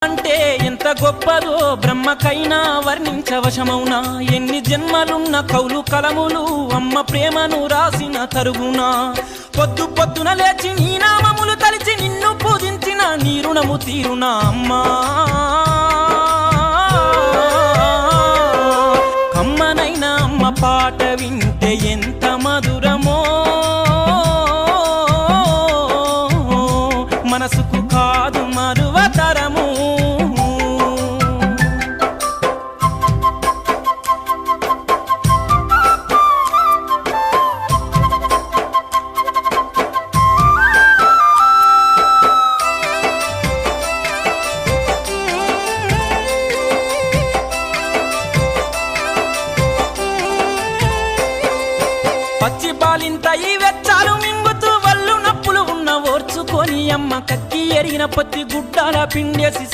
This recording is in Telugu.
అంటే ఎంత గొప్పదో బ్రహ్మకైనా వర్ణించవశమౌనా ఎన్ని జన్మలున్న కౌలు కలములు అమ్మ ప్రేమను రాసిన తరుగునా పొద్దు పొద్దున లేచి నీ నామములు తలిచి నిన్ను పూజించిన నీ రుణము తీరునా అమ్మా కమ్మనైనా అమ్మ పాట వింటే ఎంత మధురమో మనసుకు కాదు మరువతరము పచ్చి బాలింత ఈ వెచ్చాలు మింగుతూ వల్లు నప్పులు ఉన్న ఓర్చుకొని అమ్మ కక్కి ఎరిగిన పత్తి గుడ్డాల పిండేసి